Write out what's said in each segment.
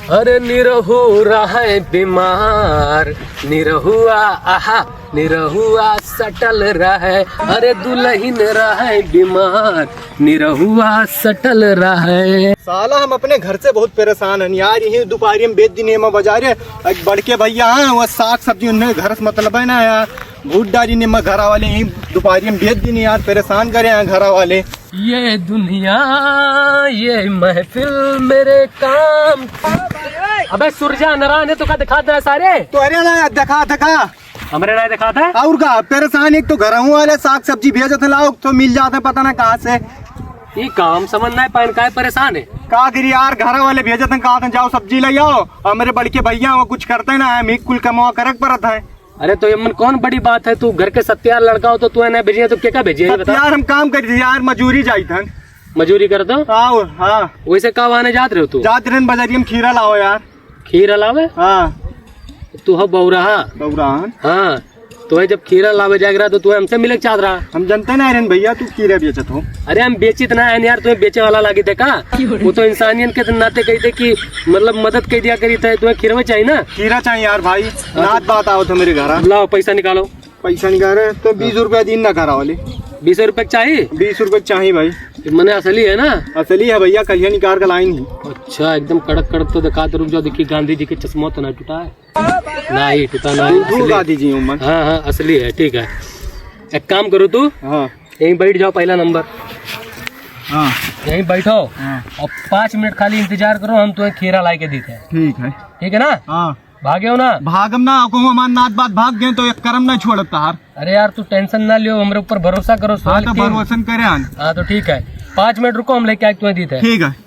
अरे निरहु रहे बीमार, निरहुआ आहा निरहुआ सटल रहे। अरे दुल्हन रहे बीमार, निरहुआ सटल रहे। साला हम अपने घर से बहुत परेशान हैं यार। यही दोपहरी में बेच दिन में बाजार है, एक बड़के भैया हैं वो साग सब्जी उन्हें घर से मतलब है ना यार। भूत डाली ने घर वाले यही दोपहरी में बेच दिन यार, परेशान करे हैं घर वाले। ये दुनिया ये महफिल मेरे काम। अबे सुरजा नारायण है तो का दिखा दे सारे तो अरे ना दिखा हमारे ना दिखाता है और का परेशान। एक तो घर वाले साग सब्जी भेजते लाओ तो मिल जाते पता ना कहाँ से। ये काम समझना है पान का परेशान है का गिरी यार घर वाले भेजते कहा जाओ सब्जी ले आओ। और मेरे बड़के भैया वो कुछ करते ना है कुल कमा करक परत है। अरे तो ये मन कौन बड़ी बात है, तू घर के सत्यार लड़का हो तो तू है भेजिए तो क्या भेजिए यार। हम काम कर यार मजूरी जाई था, मजूरी कर दो। हाँ वैसे कब आने जाते रहो तू? जाते रहे बाजारी में खीरा लाओ यार। खीरा लावे? हाँ तू हो बौराहा। हाँ तो जब खीरा लावे जाएगा तो तू हमसे मिले चाह रहा। हम जानते ना अरन भैया तू खीरा बेचत हो। अरे हम बेचित ना है यार, तुम्हें बेचे वाला लागे थे का? वो तो इंसानियत के नाते कही थे कि मतलब मदद कह दिया करी थे। तुम्हें खीरा में चाहिए ना? खीरा चाहिए यार भाई। रात बात आओ तो मेरे घर लाओ पैसा निकालो। पैसा निकाल रहे तो 20 रुपया दिन ना करा वाले। 20 रुपए चाहिए? 20 रुपए चाहिए भाई। मैंने असली है ना? असली है भैया, कलिया निकाल का लाइन ही। अच्छा एकदम कड़क कड़क तो दिखा तो रुक जाओ। देखिए गांधी जी के चश्मा तो नहीं टूटा है? नहीं टूटा नहीं। गांधी जी उमन। हाँ असली है। ठीक है एक काम करो तू, हाँ यहीं बैठ जाओ पहला नंबर। हाँ यहीं बैठो और 5 मिनट खाली इंतजार करो, हम तुम्हें खीरा ला के देते हैं। ठीक है ना? हाँ भागे हो ना? भागम ना हमार नात बात भाग गए तो एक करम ना छोड़ता हार। अरे यार तू टेंशन ना लियो, हमारे ऊपर भरोसा करो। हाँ तो भरोसा करे। हाँ तो ठीक है 5 मिनट रुको, हम लेके आए तुम्हें देते हैं।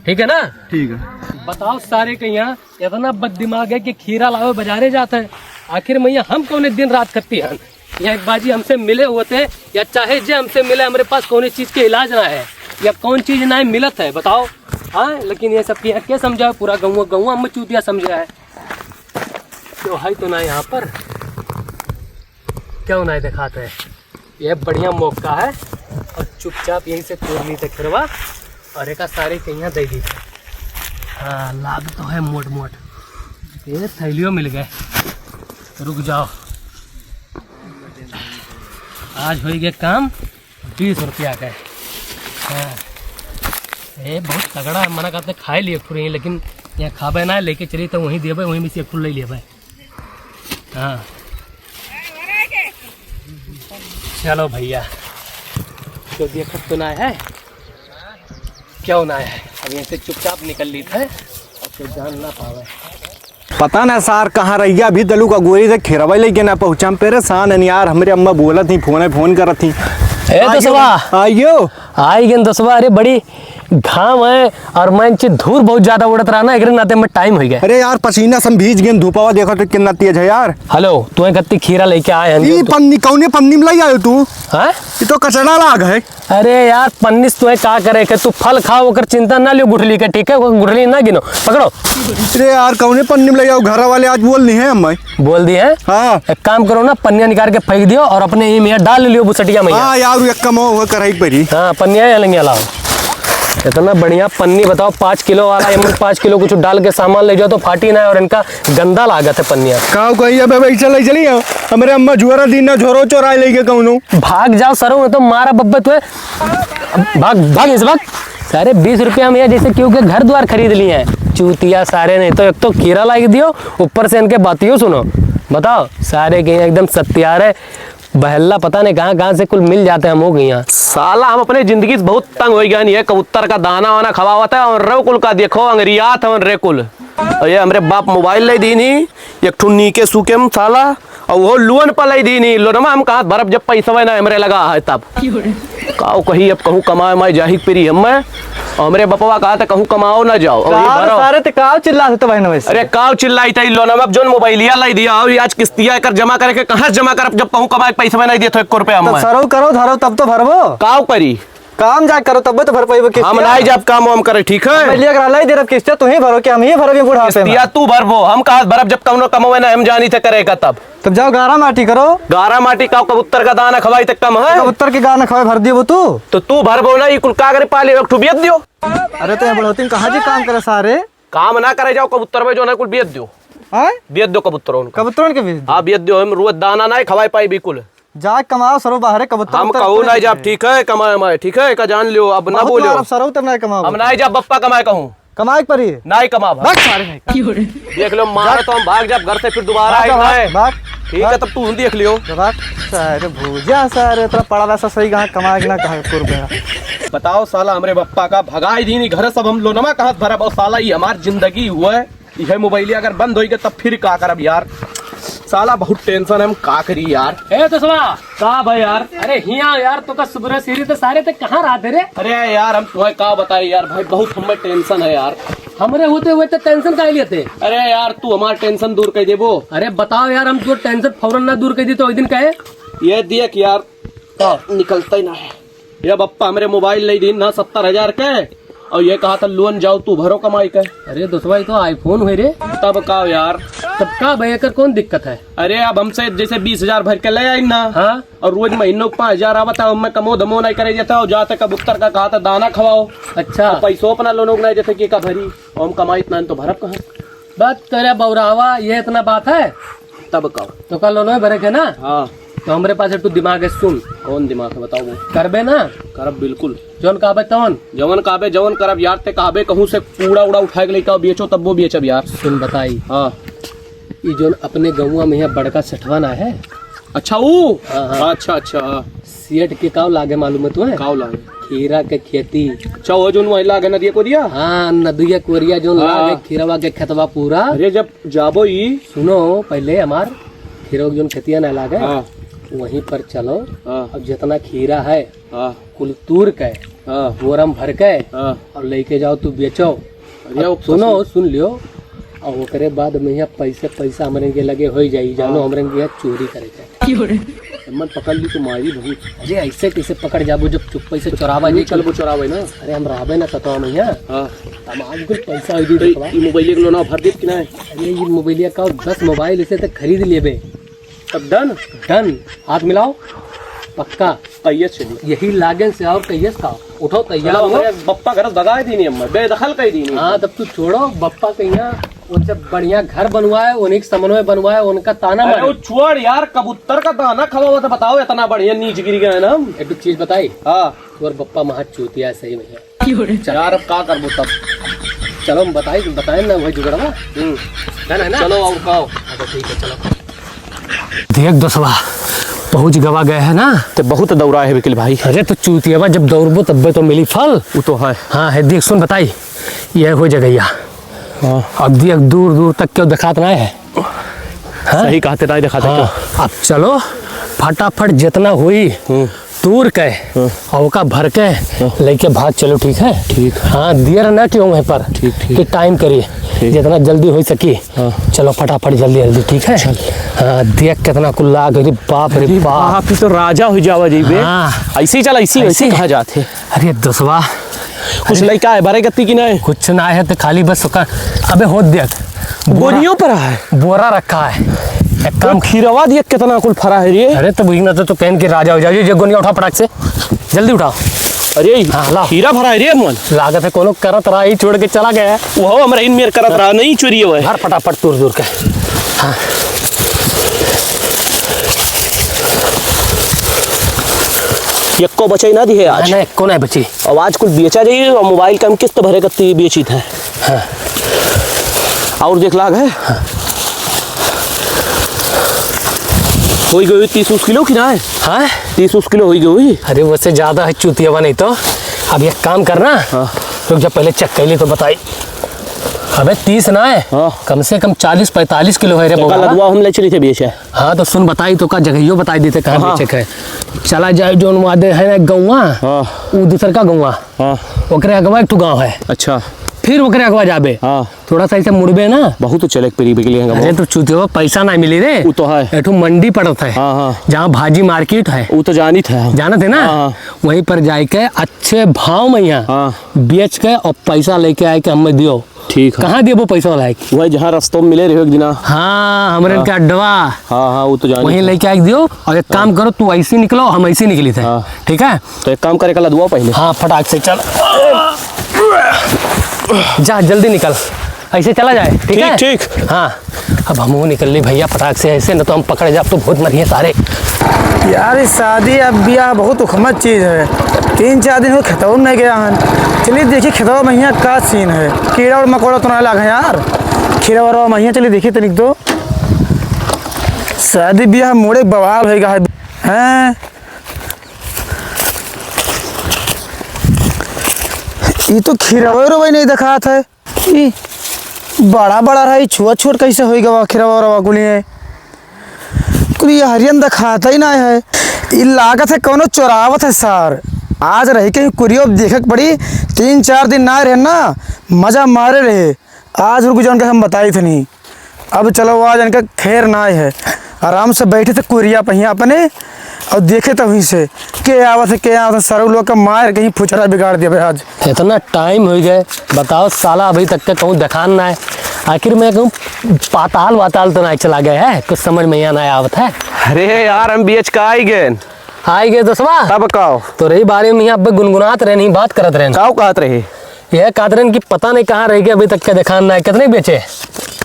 ठीक है ना? ठीक है। बताओ सारे के यहाँ इतना बददिमाग है कि खीरा लाओ बाजारे जाते हैं। आखिर मैया हम कौन दिन रात करती है यहाँ? एक बाजी हमसे मिले हुए थे या चाहे जे हमसे मिले, हमारे पास कौन चीज के इलाज ना है या कौन चीज ना मिलत है बताओ। हाँ लेकिन ये सब यहाँ क्या समझा? पूरा गौवा में चूतिया समझा है। तो है तो ना यहाँ पर क्यों ना दिखाते हैं? यह बढ़िया मौका है और चुपचाप यहीं से तोड़ ली थे खिरवा और एक सारे कहीं दे दी। हाँ लाभ तो है मोट मोट। ये थैलियों मिल गए। रुक जाओ, आज हो गया काम 20 रुपया का। हाँ ये बहुत तगड़ा है। मना करते खाए लिए पूरे, लेकिन यहाँ खाबे ना लेके चलिए तो वहीं देवे, वहीं में से फुल ले लिए। हाँ चलो भैया तो देखो तो ना है क्यों ना है। अब यहाँ से चुपचाप निकल ली था और फिर जान ना पावे। पता ना सार कहाँ रह गया। अभी दलू का गोरी से खिरवा लेके ना पहुँचा परेशान है यार। हमारे अम्मा बोला थी फोन कर थी। आइयो आई गए दसवा। अरे बड़ी घाम है और मैं धूल बहुत ज्यादा उड़त रहा ना, एक नाते में टाइम हो गया। अरे यार पसीना सब भीज गए, धूपवा देखो तो कितना तेज है यार। हेलो तुम्हें कत्ती खीरा लेके आए हैं? पन्नी कौने पन्नी में लाई आयो तू? हाँ ये तो कचरा लाग है। अरे यार पन्नी तुम्हें क्या करे के? तू फल खाओ कर चिंता ना लियो गुठली का। ठीक है गुठली ना गिनो, पकड़ो। अरे यार कौने पन्नी में लाई आओ? घर वाले आज बोल नहीं है हम बोल दिए हैं। हाँ एक काम करो ना, पन्निया निकाल के फेंक दियो और अपने ही में डाल लियो बुसटिया में। हाँ यार एक कमाओ हुआ कराई परी। हाँ पन्निया लेंगे लाओ। इतना बढ़िया पन्नी बताओ 5 किलो वाला। 5 किलो कुछ डाल के सामान ले जाओ तो फाटी ना है और इनका गंदा लागत है पन्निया। काऊ कही अब चली हमारे अम्मा जुआरा दिन ना झोरो चोराए लेके कहूँ। भाग जाओ सरो तो मारा बब्बे तुए। भाग इस वक्त सारे 20 रुपया में जैसे क्योंकि घर द्वार खरीद लिए हैं चूतिया सारे। नहीं तो एक तो खीरा ला दियो, ऊपर से इनके बातियों सुनो। बताओ सारे के एकदम सत्यार है। बहल्ला पता नहीं कहाँ से कुल मिल जाते हैं हम हो गए यहाँ। साला हम अपने जिंदगी से बहुत तंग हो गया। नहीं है कबूतर का दाना वाना खवाता है और रे कुल का देखो अंगरियात है रे कुल। और ये हमारे बाप मोबाइल ले दी नहीं एक ठुन्नी के सूखे में साला, और वो लोन पर ले दी नहीं। लोनमा हम कहाँ भरब जब पैसा ना हमारे लगा है तब काओ कही अब कहूँ कमाए मैं जाहिक पेरी हम हमरे बपवा कहा था कहूँ कमाओ ना जाओ। सारे ते काव चिल्लाते तो बहन वैसे। अरे काव चिल्लाई थी लोनमा अब जोन मोबाइलिया लाई दिया और आज किस्तिया कर जमा करे के कहाँ जमा कर जब कहूँ कमाए पैसा नहीं दिया तो 1 रुपया हम सरो करो धरो तब तो भरबो। काव करी काम जा करो तब तो भर पाइबो। हम नहीं जब काम हम करे ठीक है। मैं लिया करा लाई दे रब किस्ते तू ही भरो कि हम ही भरबे बुढ़ापे में? या तू भरबो हम कहा भरब जब कौनो कमावे ना हम जानी थे करेगा तब जाओ गारा माटी करो। गारा माटी का कबूतर का दाना खवाई तक कम है। कबूतर के गाना खवाई भर दियो तू तो तू भरबो ना ये कुल कागरे पाले एक ठुबियत दियो। अरे तो बढ़ोती कहाँ जी काम करे सारे काम ना करे जाओ कबूतर में जो ना कुल बेच दो, हैं बेच दो कबूतरों को। कबूतरों के बीच हाँ बेच दो, हम रोज दाना ना खवाए पाई बिल्कुल। जा कमाओ सरो बाहर है कबूतर हम कहूँ ना जब ठीक है कमाए मैं, ठीक है का जान लियो, अब ना बोलो अब सरो तब ना कमाओ। हम ना जब बप्पा कमाए कहूँ कमाए पर ही ना ही कमा भाग सारे नहीं देख लो मारे तो हम भाग जब घर से फिर दोबारा आए। भाग ठीक है तब तू देख लियो। भाग सारे भूजा सारे तेरा पड़ा वैसा सही कहाँ कमाएगा ना कहाँ तुर गया। बताओ साला हमारे बप्पा का भगाई दी नहीं घर सब हम लोनमा कहा भरा बहुत साला ये हमारी जिंदगी हुआ है। यह मोबाइल अगर बंद होगी तब फिर का करब यार, साला बहुत टेंशन है, हम का करी यार। ए तो सुना का भाई यार, अरे हिया यार तो का सुबह सीरी तो सारे ते कहाँ रहते रे? अरे यार हम तुम्हें का बताए यार भाई, बहुत हमें टेंशन है यार। हमरे होते हुए तो टेंशन काहे लेते? अरे यार तू हमारा टेंशन दूर कर देबो। अरे बताओ यार, हम जो टेंशन फौरन ना दूर कर दी तो एक दिन कहे ये देख यार निकलता ही ना है। ये बप्पा मेरे मोबाइल नहीं दी ना 70,000 के, और ये कहा था लोन जाओ तू भरो कमाई का। अरे दोस्तवा तो आईफोन हुए रे, तब का यार, तब का भाई कर कौन दिक्कत है? अरे अब हमसे जैसे 20,000 भर के ले आई ना, हाँ और रोज महीनों 5,000 आवता है, मैं कमो धमो नहीं करे जाता और जाते कबूतर का कहा था दाना खवाओ, अच्छा पैसों अपना लोनों नहीं जैसे कि का भरी, और हम कमाई इतना तो भरब कहा। बात करे बौरावा, ये इतना बात है तब का तो कल लोनो भरे के ना, हाँ तो हमारे पास तू दिमाग है, सुन कौन दिमाग है बताओ। वो करबे ना, करब बिल्कुल, जोन काबे तवन जवन काबे जवन करब यार। ते कहबे कहूँ से कूड़ा उड़ा उठा के लेकर बेचो तब वो बेचब यार। सुन बताई, हाँ ये जोन अपने गौवा में यहाँ बड़का सठवाना है, अच्छा वो, हाँ, हाँ। अच्छा अच्छा सियट के काव लागे मालूम है तुम्हें? काव लागे, खीरा के खेती, अच्छा वो जो वही लागे नदिया को दिया। हाँ नदिया कोरिया जो हाँ। लागे खीरवा के खेतवा पूरा। अरे जब जाबो ही, सुनो पहले हमार खीरा जो खेतिया न लागे, हाँ वहीं पर चलो, हाँ अब जितना खीरा है हाँ कुल तूर के हाँ बोरम भर के हाँ। और लेके जाओ तू बेचो। अरे अब सुनो सुन लियो, और ओकरे बाद में यहाँ पैसा हमारे के लगे हो जाई, जानो हमारे के यहाँ चोरी करे जाए। हिम्मत पकड़ ली तो मारी बहुत। अरे ऐसे कैसे पकड़ जाबो जब चुप्पे से चोरावा जी चल वो चोरावे ना। अरे हम रहबे ना सतवा में यहाँ, हाँ हम आज कुछ पैसा हो दी। तो मोबाइल के लोना भर देत कि नहीं? अरे ये मोबाइलिया का 10 मोबाइल इसे तक खरीद लेबे, तब डन डन। हाथ मिलाओ पक्का, तैयार चली यही लागन से और कैस का उठो तैयार हो। बप्पा घर भगाए दी नहीं, अम्मा बेदखल कर दी नहीं। हाँ तब तू छोड़ो, बप्पा कहिया उनसे बढ़िया घर बनवाए, उन्हीं के समन्वय बनवाए, उनका ताना अरे वो मारे। छोड़ यार, कबूतर का दाना खवा हुआ था, बताओ इतना बढ़िया नीच गिरी गए ना हम। एक चीज बताई, हाँ और बप्पा महा चूतिया है सही में है। यार अब का करबो तब। चलो हम बताए ना वही जुगड़वा है ना। चलो और खाओ। ठीक है चलो। देख दोस्तवा पहुंच गवा गए है ना, तो बहुत दौड़ा है विकिल भाई। अरे तो चूतिया जब दौड़बो तब तो मिली फल। वो तो है। हाँ है, देख सुन बताई, ये हो जगह हाँ अब देख दूर दूर तक क्यों दिखात ना है। हाँ? सही कहते नहीं दिखाते। हाँ, अब चलो फटाफट जितना हुई दूर के और का भर के लेके भाग चलो, ठीक है? ठीक। हाँ दियर ना क्यों वहीं पर, ठीक ठीक। कि टाइम करिए जितना जल्दी हो सकी। हाँ। चलो फटाफट जल्दी जल्दी, ठीक है? हाँ देख कितना कुल्ला गई, बाप रे बाप। आप तो राजा हो जावा जी बे। हाँ। ऐसे ही चल, ऐसे कहा जाते। अरे दोस्तवा कुछ लड़का है भरे गत्ती की नहीं? कुछ ना है तो खाली बस सुखा। अबे हो देख बोरियों पर है, बोरा रखा है, एक काम। खीरवा दिया कितना कुल फरा है ये। अरे तो वही ना तो पहन के राजा हो जाओ। ये गोनिया उठा पटाख से, जल्दी उठाओ। अरे हाँ, लाओ। खीरा भरा है रे मन। लागत है कोनो करत रहा ही छोड़ के चला गया है। वो हमरा इन मेर करत रहा नहीं चोरी है। हर फटाफट दूर दूर के। हाँ यक्को बचाई ना दी है आज। नहीं कौन है बची? आवाज कुल बेचा जाइए और मोबाइल का हम किस्त भरे कत्ती बेची था। हाँ। और देख लाग है। हाँ। हो गई 30 किलो की ना है। हाँ 30 किलो हो गई। अरे वैसे ज्यादा है चूतिया नहीं तो। अब एक काम करना, हाँ। रुक जब पहले चेक कर ली तो बताई। अबे 30 ना है, हाँ। कम से कम 40-45 किलो है रे कल बोला। अदुआ हम ले चली थे बेचे। हाँ तो सुन बताई तो का जगह बताई देते कहाँ हाँ। बेचे है। चला जाए जो वादे है ना गौवा, हाँ वो दूसर का गौवा, हाँ ओकरे अगवा एक गाँव है, अच्छा फिर ओकरे अगवा जाबे। हाँ थोड़ा सा ऐसे मुड़बे ना, बहुत चले पेरी बिकली है। अरे तो चूतिया पैसा ना मिली रे। वो तो है। एठो मंडी पड़त है, हाँ हाँ जहाँ भाजी मार्केट है, वो तो जानी था। जानत है ना। हाँ। वहीं पर जाके अच्छे भाव में यहाँ हाँ बेच के और पैसा लेके आए के हमें दियो। ठीक है। कहाँ दियो वो पैसा वाला? वही जहाँ रास्तों में मिले रहे एक दिन। हाँ हमरे के अड्डवा, हाँ हाँ वो तो जानी। वहीं लेके आके दियो। और एक काम करो, तू ऐसे निकलो, हम ऐसे निकली थे। हाँ। ठीक है? तो एक काम करे कल अदुआ पहले। हाँ फटाक से चल, जा जल्दी निकल। ऐसे चला जाए, ठीक है? ठीक। हाँ, अब हम निकल ली भैया फटाक से, ऐसे न तो हम पकड़ जाए तो बहुत मरिए सारे। यार इस शादी अब ब्याह बहुत उखमत चीज़ है। 3-4 दिन हो खतौन नहीं गया हन। चलिए देखिए खतौन महिया का सीन है। कीड़ा और मकोड़ा तो ना लगा यार। खीरा और महिया चलिए देखिए तनिक दो। शादी ब्याह मोड़े बवाल होएगा है हैं। ये तो खीरा रोवे नहीं दिखा था। ई बड़ा बड़ा रहा, छुआ छोट कैसे होएगा खीरा और गुलिये कुली हरियन दिखाता ही ना है। ये लागत है कोनो चोरावत है सर। आज रही के कुरियो देखक पड़ी। 3-4 दिन ना रहे ना, मजा मारे रहे। आज रुक जान के हम बताई थे नहीं। अब चलो आज इनका खैर ना है। आराम से बैठे थे कुरिया पहिया अपने और देखे तो वहीं से के आवत है, के आवत है। सर लोग का मार कहीं फुचरा बिगाड़ दिया भाई आज। इतना टाइम हो गए, बताओ साला अभी तक के कहूँ दिखान ना है। आखिर मैं कहूँ पाताल वाताल तो नहीं चला गया है, कुछ समझ में ना आवत है। अरे यार हम बीच का आई गए दोस्तवा तब कहो तो रही बारे में यहाँ गुनगुनात रहे, नहीं बात करत रहे। काव कहत रहे यह कादरन की पता नहीं कहाँ रह गए अभी तक के दिखान ना है। कितने बेचे?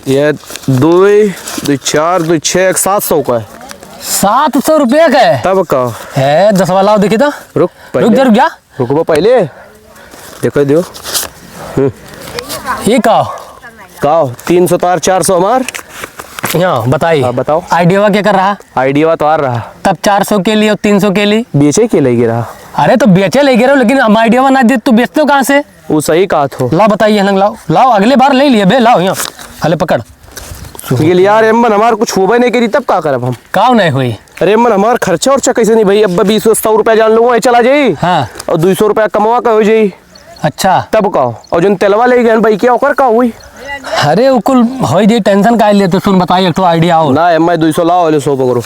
ये 2, 4, 2, 6, 700 का है। 700 रुपये का है। तब कहो है 10 वाला देखी तो रुक रुक जा रुको पहले देखो दियो ये का 300 तार 400 हमार। यहाँ बताइए। हाँ, बताओ। आइडिया क्या कर रहा? आइडिया तो आ रहा तब 400 के लिए और 300 के लिए बेचे के ले गिरा। अरे तो बेचे ले गिरो, लेकिन हम आइडिया ना दे तो बेचते हो कहाँ से? वो सही कहा थो। लाओ बताइए लंग, लाओ लाओ, अगले बार ले लिए बे, लाओ यहाँ हले पकड़। ये यार एमन हमार कुछ होबे नहीं करी तब का करब हम। काव नहीं हुई। अरे एमन हमार खर्चा उर्चा कैसे नहीं भाई। अब 20-100 रुपया जान लो चला जाई। हाँ और 200 रुपया कमवा का हो जाई। अच्छा तब कहो और जो तेलवा ले गए भाई क्या ओकर का हुई। अरे उकुल हो जी टेंशन का लिए तो सुन बताइए एक तो आइडिया हो ना एम 200 लाओ 100 पकड़ो।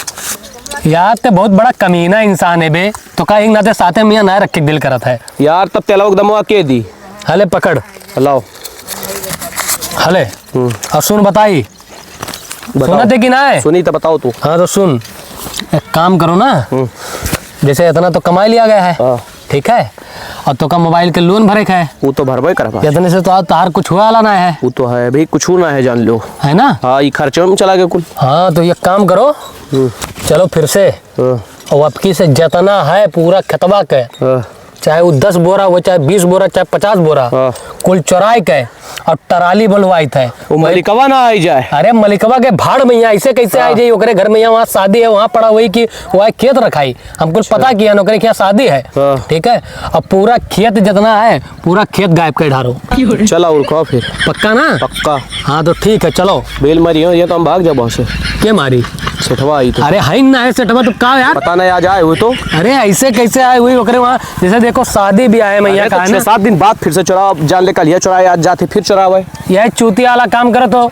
यार ते बहुत बड़ा कमीना इंसान है बे, तो का एक नाते साथे मियाँ ना रख के दिल करत है यार तब तेलवा दमवा के दी। हले पकड़ लाओ हले। और सुन बताई सुना थे कि ना है? सुनी तो बताओ तू। हाँ तो सुन, एक काम करो ना, जैसे इतना तो कमा लिया गया है, हाँ। ठीक है, और तो का मोबाइल के लोन भरे का है, वो तो भरबे करबा। इतने से तो तार कुछ हुआ वाला ना है। वो तो है भाई कुछ ना है जान लो, है ना? हाँ ये खर्चे में चला गया कुल। हाँ तो ये काम करो, चलो फिर से, और आपकी से जितना है पूरा खतबा के, चाहे वो 10 बोरा हो, चाहे 20 बोरा, चाहे 50 बोरा, कुल चौराई के और टराली बनवाई थे। वो मलिकवा ना आई जाए। अरे मलिकवा के भाड़ में यहाँ ऐसे कैसे आई जाए? ओकरे घर में यहाँ वहाँ शादी है, वहाँ पड़ा हुई कि वहाँ खेत रखाई, हमको पता किया नौकरी क्या शादी है, ठीक है। अब पूरा खेत जितना है पूरा खेत गायब कर ढारो। चला उड़को फिर पक्का ना? पक्का। हाँ तो ठीक है चलो। बेल मारी हो ये तो हम भाग जाओ बहुत से। क्या मारी? सेठवा आई तो। अरे हाई ना है सेठवा तो का यार? पता नहीं आज आए हुए तो। अरे ऐसे कैसे आए हुई ओकरे वहाँ? जैसे देखो शादी भी आए मैया का है ना। 6-7 दिन बाद फिर से चुरा जान ले कल ये चुराए आज जाते फिर चुरावे। यह चूतिया वाला काम करे तो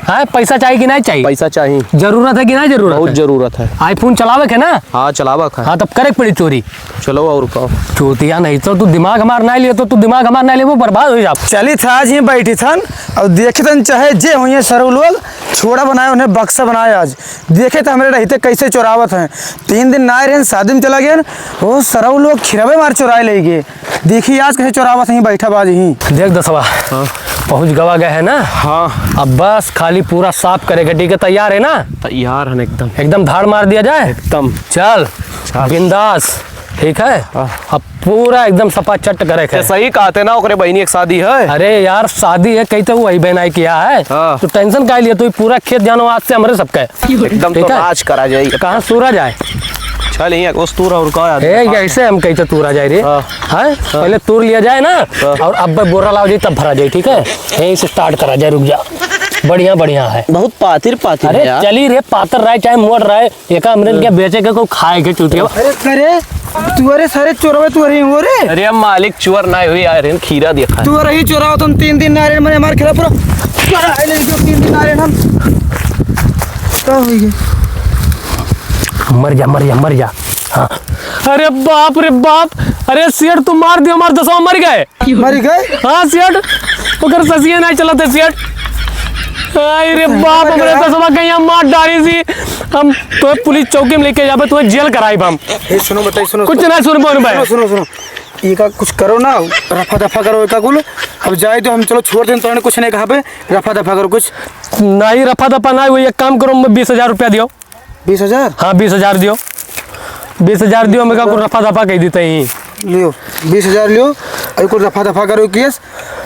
हाँ पैसा चाहिए कि नहीं चाहिए? पैसा चाहिए, जरूरत है कि नहीं जरूरत? बहुत जरूरत है। आईफोन चलावे के ना? हाँ चलावा का। हाँ तब करे पड़ी चोरी। चलो और कहो चूतिया नहीं तो तू दिमाग हमार नहीं लिए तो तू दिमाग हमार नहीं लिए वो बर्बाद हो जा। चली था आज ही बैठी थन और देखे तन चाहे जे हुई सर लोग छोड़ा बनाए उन्हें बक्सा बनाए। आज देखे तो हमारे रहते कैसे चुरावत हैं। 3 दिन ना रहे शादी में चला गया वो सरऊ लोग खिरवे मार चुराए ले गए। देखिए आज कैसे चुरावत ही बैठा बाज ही। देख दसवा पहुँच गवा गए है ना? हाँ अब बस खाली पूरा साफ करे गड्डी के तैयार है ना? तैयार है एकदम। एकदम धाड़ मार दिया जाए एकदम। चल बिंदास, ठीक है। अब पूरा एकदम सपा चट करे के। सही कहते ना ओकरे बहनी एक शादी है। अरे यार शादी है कही तो वही बहनाई किया है। तो टेंशन का लिए तू पूरा खेत जानो आज से हमारे सबका एकदम तो आज करा जाए। कहाँ सूरज आए चल यहीं तूर और का ऐसे हम कहीं तूर आ जाए रे। हाँ पहले तूर लिया जाए ना और अब बोरा लाओ जाए तब भरा जाए, ठीक है। यहीं से स्टार्ट करा जाए, रुक जा। बढ़िया बढ़िया है, बहुत पातिर पातिर। अरे चली रे पातर रहे चाहे मोड़ रहे, एक अमृत के बेचे के को खाए के चुटिया। अरे तू अरे सारे चोरवे तू रही हो रे। अरे हम मालिक चोर ना हुई यार खीरा देखा तू रही चोराओ तुम 3 दिन ना रहे मैंने हमारे खिलाफ पूरा 3 दिन ना रहे हम क्या हुई है? मर जा मर जा मर जा। हाँ अरे बाप रे बाप, अरे सेठ तुम मार दियो, हमारे 10 मर गए। मर गए? हाँ सेठ अगर ससिए नहीं चलाते सेठ। अरे बाप हमारे 10 कहीं हम मार डाली सी। हम तो पुलिस चौकी में लेके जाबे तुम्हें जेल कराई हम। सुनो बताइए, सुनो कुछ ना सुन बोल भाई। सुनो सुनो ये का कुछ करो ना, रफा दफा करो का कुल। अब जाए तो हम चलो छोड़ दें, तो कुछ नहीं कहा पे, रफा दफा करो कुछ। नहीं रफा दफा ना वही एक काम करो, मैं 20,000 रुपया दियो। 20,000? हाँ 20,000 दियो, 20,000 दियो। मैं का रफा दफा कह देते ही लियो 20,000 लियो, और कुछ रफा दफा करो केस।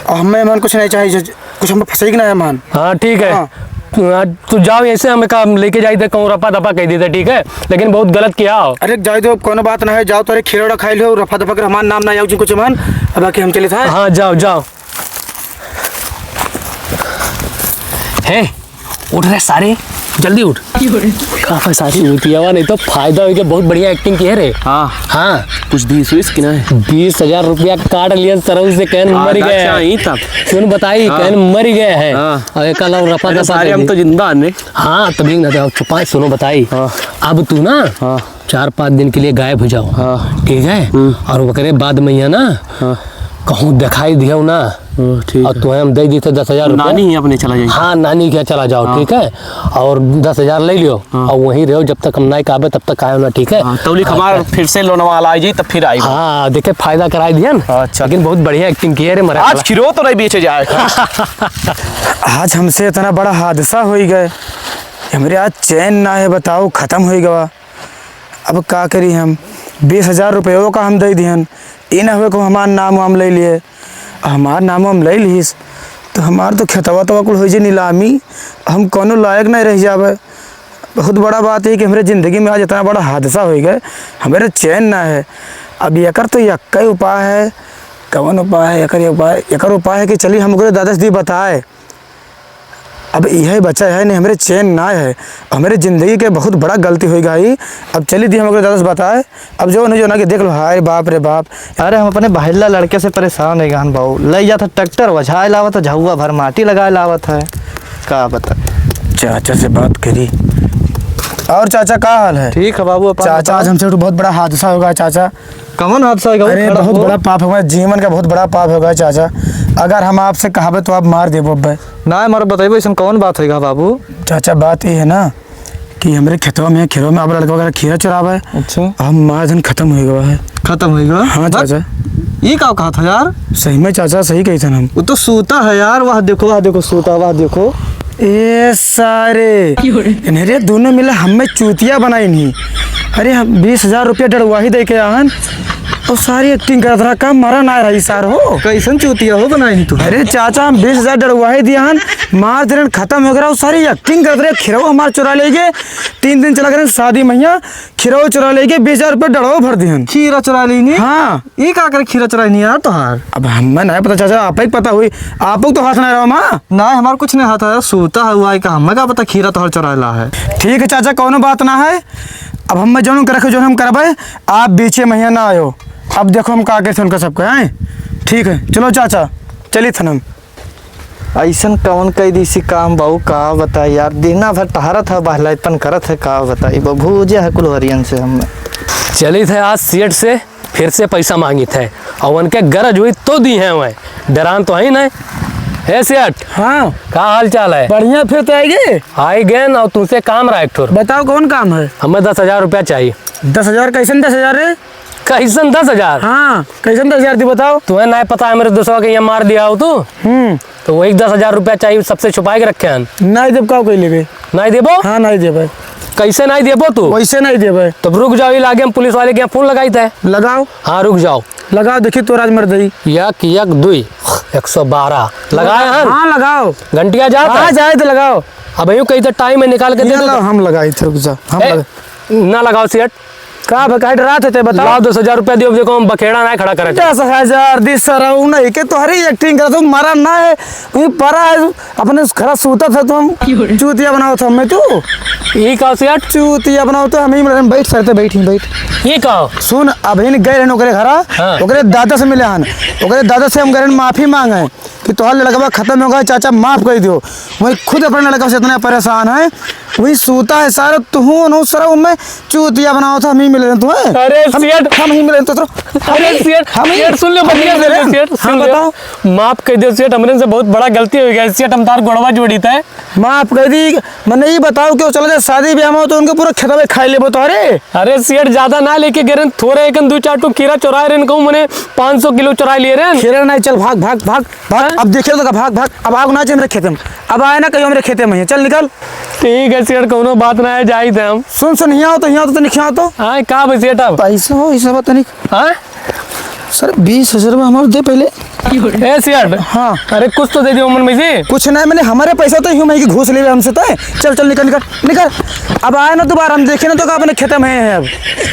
और हमें मान कुछ नहीं चाहिए, कुछ हमें फंसेगी ना मान। हाँ ठीक है। हाँ। तू जाओ ऐसे, हमें काम लेके जाए थे कहूँ रफा दफा कह देते, ठीक है, लेकिन बहुत गलत किया हो। अरे जाए तो कोनो बात ना है, जाओ तो खीरा खाई लो, रफा दफा कर हमारा नाम ना आयो कुछ मान। अब बाकी हम चले था। हाँ जाओ जाओ। है उठ रहे सारे, जल्दी उठ। कहाँ सारी उठी हवा, नहीं तो फायदा हो गया, बहुत बढ़िया एक्टिंग की है रे। हाँ हाँ कुछ दी सुइस कि नहीं? 20,000 रुपया काट लिया सरऊ से, कहन मर गए चाहिए तब। सुन बताई, कहन मर गए हैं। हाँ। और एक अलावा रफा दफा सारे कर हम दी। तो जिंदा ने। हाँ तभी ना तो छुपाए। सुनो बताई, हाँ। अब तू ना हाँ। 4-5 दिन के लिए गायब हो जाओ। हाँ। ठीक है। और वो करे बाद मैया ना कहूँ दिखाई दिया ना, ठीक और तुम्हें हम दे दी थे 10,000 रुपया। नानी ही अपने चला जाएगी। हाँ नानी क्या चला जाओ। ठीक है, और 10,000 ले लियो, और वहीं रहो जब तक हम नहीं आवे तब तक आयो ना। ठीक है। तौली हमारा फिर से लोनवा ला जी, तब फिर आई। हाँ देखे फायदा कराई दिया ना। अच्छा। लेकिन बहुत बढ़िया एक्टिंग की है रे मरा। आज खीरो तो नहीं बेचे जाए। आज हमसे इतना बड़ा हादसा हो ही गए, हमारे आज चैन ना है, बताओ ख़त्म हो गया। अब का करी हम? 20,000 रुपयों का हम दे दिहन, ये ना हुए को हमार नाम वाम ले लिए। हमार नाम हम ले लीस तो हमार तो खेतवा तवा कुल हो जाए नीलामी, हम कोनो लायक नहीं रह जावे। बहुत बड़ा बात है कि हमारे ज़िंदगी में आज इतना बड़ा हादसा हो गया, हमारे चैन ना है। अब एकर तो यक्का ही उपाय है। कौन उपाय है? एकर उपाय है कि चलिए हमको दादा दी बताए। अब यही बचा है नहीं, हमारे चैन ना है, हमारे ज़िंदगी के बहुत बड़ा गलती हो गई। अब चली दी हमको दादा से बताए। अब जो ना कि देख लो, हाय बाप रे बाप। अरे हम अपने बहला लड़के से परेशान है गहन भाऊ, ले जाता ट्रैक्टर वझाए लावत है, झहुआ भर माटी लगाए लावत है, का बता। चाचा से बात करी। और चाचा का हाल है? ठीक है बाबू। अपन चाचा आज हमसे बहुत बड़ा हादसा होगा चाचा। कौन हादसा होगा? अरे बहुत बड़ा पाप होगा, जीवन का बहुत बड़ा पाप होगा चाचा। अगर हम आपसे कहावे तो आप मार देबो बे। ना हमारे बताइए ऐसा कौन बात होगा बाबू? चाचा बात ये है ना कि हमारे खेतों में अब लड़का वगैरह खीरा चुरावा है। अच्छा। हम मार धन खत्म हो गया है। खत्म हो गया? हाँ चाचा, ये क्या कहा था यार? सही में चाचा सही कही था हम। वो तो सूता है यार, वह देखो सूता, वह देखो। ए सारे इन्हें दोनों मिले हमें चूतिया बनाई नहीं। अरे हम 20,000 रुपया डरवाही दे के आहन, और सारी एक्टिंग कर रहा, काम मारा ना रही सार हो। कैसन चूतिया हो बनाई नहीं तू? अरे चाचा हम 20,000 डरवाही दिया हन, मार दिन खत्म हो गया, और सारी एक्टिंग कर रहे। खिरवा हमारे चुरा ले गए, 3 दिन चला गए शादी मैया, खिरवा चुरा ले गए, 20,000 रुपया डरवा भर दिहन। खीरा चुरा ली नहीं? हाँ। ये क्या कर खीरा चुराई नहीं यार तोहार? अब हमें नहीं पता चाचा, आप ही पता हुई, आप तो हाथ नहीं रहो माँ। ना हमारा कुछ नहीं हाथ है, सूता है हुआ है, हमें क्या पता खीरा तोहार चुराला है। ठीक है चाचा, कोनो बात ना है। अब हम जो रखे जो हम करबे, आप बीचे मैया ना आयो। अब देखो हम का कैसे उनका सबका है। ठीक है चलो चाचा, चलिए थनम। ऐसन कौन कई दिसी काम बाबू, का बताई यार, दिना भर टहरत है, बहलाइपन करत है, का बताई बबू जे है कुलवरियन से हमें। चली थे आज सेठ से फिर से पैसा मांगी थे, और उनके गरज हुई तो दी है वह, डरान तो है नहीं है सेठ। हाँ का हाल चाल है? बढ़िया, फिर तो आएगी। आई गए और तुमसे काम रहा एक ठोर। बताओ कौन काम है? हमें 10,000 रुपया चाहिए। 10,000? कैसन 10,000 रे? कैसन 10,000? हाँ कैसन 10,000 थी बताओ। तुम्हें नहीं पता है मेरे दोस्तों के यहाँ मार दिया हो तू, तो वही 10,000 रुपया चाहिए, सबसे छुपा के रखे हैं। नहीं देव का कोई लेबे? नहीं देबो? हाँ नहीं देबे। कैसे नहीं देबो तू? वैसे नहीं देबे। तो रुक जाओ, लागे हम पुलिस वाले के यहाँ फोन लगाई थे। लगाओ। हाँ रुक जाओ, लगाओ, देखिए तो राज मर दई। 1 2 112 लगाए हैं। हाँ लगाओ, घंटिया जाता हाँ है। जाए तो लगाओ। अब यूँ कहीं तो टाइम में निकाल के दे दो। हम लगाई थे, रुक जा हम ए, ना लगाओ सेठ। का भकाई डरा थे बताओ। लाओ 10,000 रुपया दियो, देखो हम बखेड़ा ना खड़ा करे। 10,000 दी सर नहीं के तुम्हारी एक्टिंग कर, तुम मारा ना है, वही परा है अपने खरा सूता था, तुम चूतिया बनाओ था हमें। तू ये कहो सेठ, चूतिया बनाओ तो हमें बैठ सकते, बैठी बैठ। ये कहो सुन, अभी गए रहन ओकरे घरा, हाँ। ओकरे दादा से मिले हन, ओकरे दादा से हम गए माफी मांगे कि तोहार लड़का खत्म हो गया, चाचा माफ कर दियो। वही खुद अपने लड़का से इतना परेशान है, वही सूता है सारा तू सर मैं चूतिया बनाओ था हम ही मिले तुम्हें। अरे सेठ, हम ही मिले तो अरे सेठ, हम ही सेठ सुन लो बढ़िया मिले से सेठ, हाँ सुन लो। बताओ। माफ कर दो सेठ, हमने से बहुत बड़ा गलती हो गया सेठ, हम तार गोड़वा जोड़ी था। माफ कर दी मैंने ये बताओ क्यों चला जाए शादी ब्याह में हो तो उनके पूरा खेता में खाई ले तो। अरे सेठ ज्यादा ना लेके गिरन, थोड़े एक 2-4 टू खीरा चुराए रहे कहूँ मैंने 500 किलो चुरा लिए रे। खीरा नहीं चल भाग भाग भाग भाग। अब देखिए तो भाग भाग अब आग ना चाहिए मेरे खेते में, अब आए ना कहीं मेरे खेते में चल निकल। ठीक है सेठ, कोनो बात ना है, जाई थे हम। सुन यहाँ हो तो नहीं यहाँ तो हाँ कहाँ पे सेठ अब? पैसा हो ऐसा बात नहीं हाँ सर 20,000 रुपये हमारे दे पहले। ए सेठ, हाँ अरे कुछ तो दे दियो मन में से। कुछ नहीं मैंने हमारे पैसा तो ह्यू मही की घूस ले हमसे तो है। चल चल निकल निकल निकल अब आए ना दोबारा हम देखे ना तो अपने खेते में है अब।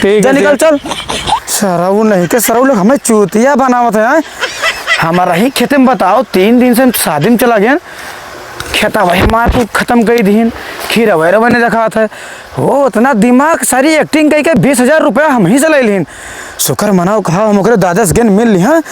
ठीक है निकल सेठ। चल सराऊ नहीं के सराऊ लोग हमें चूतिया बनावत है। हमारा ही खेते में बताओ 3 दिन से शादी में चला गया खेता वही मार को खत्म कर दीन खीरा वैरा बने देखा था वो इतना दिमाग सारी एक्टिंग कही के 20,000 रुपया हम ही से ले लीन शुक्र मनाओ कहा हम दादा से गेन मिल ली। हाँ